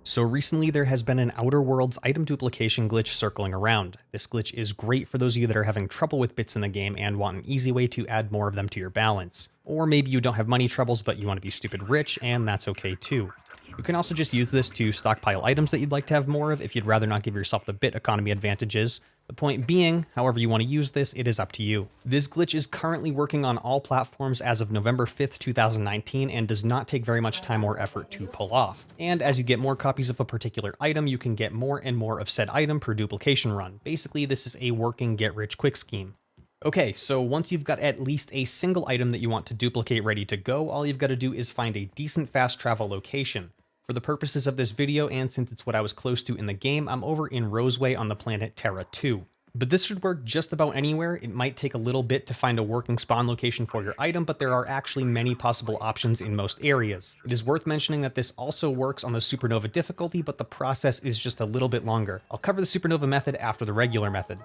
So recently there has been an Outer Worlds item duplication glitch circling around. This glitch is great for those of you that are having trouble with bits in the game and want an easy way to add more of them to your balance. Or maybe you don't have money troubles but you want to be stupid rich, and that's okay too. You can also just use this to stockpile items that you'd like to have more of if you'd rather not give yourself the bit economy advantages. The point being, however you want to use this, it is up to you. This glitch is currently working on all platforms as of November 5th, 2019, and does not take very much time or effort to pull off. And as you get more copies of a particular item, you can get more and more of said item per duplication run. Basically, this is a working get-rich-quick scheme. Okay, so once you've got at least a single item that you want to duplicate ready to go, all you've got to do is find a decent fast travel location. For the purposes of this video, and since it's what I was close to in the game, I'm over in Roseway on the planet Terra 2. But this should work just about anywhere. It might take a little bit to find a working spawn location for your item, but there are actually many possible options in most areas. It is worth mentioning that this also works on the Supernova difficulty, but the process is just a little bit longer. I'll cover the Supernova method after the regular method.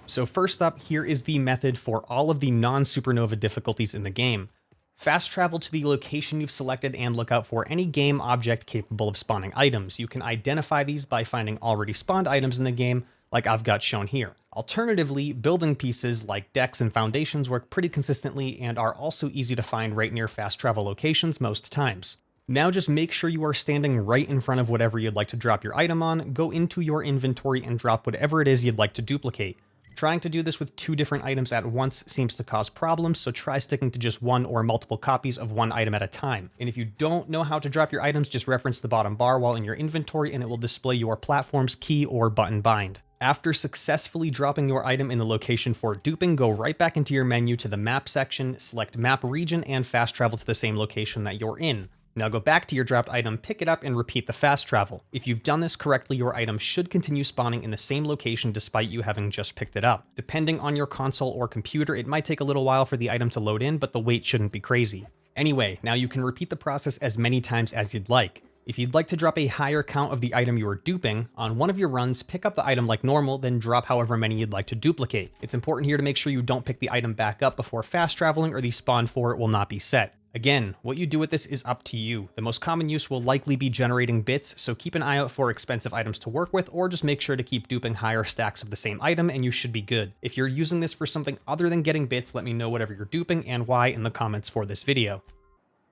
So first up, here is the method for all of the non-Supernova difficulties in the game. Fast travel to the location you've selected and look out for any game object capable of spawning items. You can identify these by finding already spawned items in the game, like I've got shown here. Alternatively, building pieces like decks and foundations work pretty consistently and are also easy to find right near fast travel locations most times. Now just make sure you are standing right in front of whatever you'd like to drop your item on, go into your inventory and drop whatever it is you'd like to duplicate. Trying to do this with two different items at once seems to cause problems, so try sticking to just one or multiple copies of one item at a time. And if you don't know how to drop your items, just reference the bottom bar while in your inventory and it will display your platform's key or button bind. After successfully dropping your item in the location for duping, go right back into your menu to the map section, select map region, and fast travel to the same location that you're in. Now go back to your dropped item, pick it up, and repeat the fast travel. If you've done this correctly, your item should continue spawning in the same location despite you having just picked it up. Depending on your console or computer, it might take a little while for the item to load in, but the wait shouldn't be crazy. Anyway, now you can repeat the process as many times as you'd like. If you'd like to drop a higher count of the item you are duping, on one of your runs, pick up the item like normal, then drop however many you'd like to duplicate. It's important here to make sure you don't pick the item back up before fast traveling or the spawn for it will not be set. Again, what you do with this is up to you. The most common use will likely be generating bits, so keep an eye out for expensive items to work with, or just make sure to keep duping higher stacks of the same item and you should be good. If you're using this for something other than getting bits, let me know whatever you're duping and why in the comments for this video.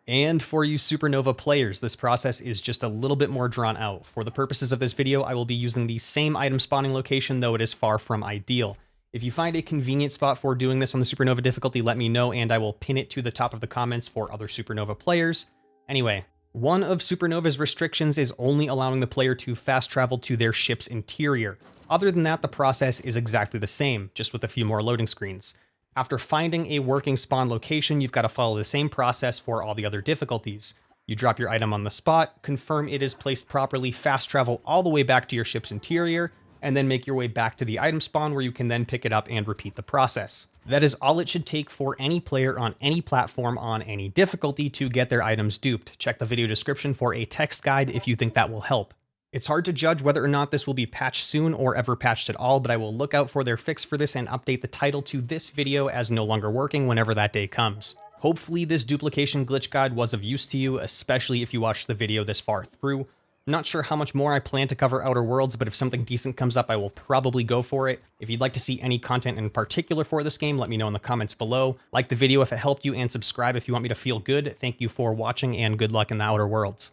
And for you Supernova players, this process is just a little bit more drawn out. For the purposes of this video, I will be using the same item spawning location, though it is far from ideal. If you find a convenient spot for doing this on the Supernova difficulty, let me know and I will pin it to the top of the comments for other Supernova players. Anyway, one of Supernova's restrictions is only allowing the player to fast travel to their ship's interior. Other than that, the process is exactly the same, just with a few more loading screens. After finding a working spawn location, you've got to follow the same process for all the other difficulties. You drop your item on the spot, confirm it is placed properly, fast travel all the way back to your ship's interior, and then make your way back to the item spawn where you can then pick it up and repeat the process. That is all it should take for any player on any platform on any difficulty to get their items duped. Check the video description for a text guide if you think that will help. It's hard to judge whether or not this will be patched soon or ever patched at all, but I will look out for their fix for this and update the title to this video as no longer working whenever that day comes. Hopefully this duplication glitch guide was of use to you, especially if you watched the video this far through. I'm not sure how much more I plan to cover Outer Worlds, but if something decent comes up, I will probably go for it. If you'd like to see any content in particular for this game, let me know in the comments below. Like the video if it helped you, and subscribe if you want me to feel good. Thank you for watching, and good luck in the Outer Worlds.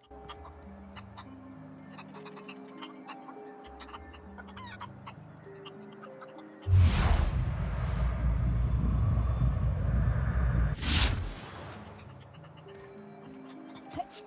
Touch.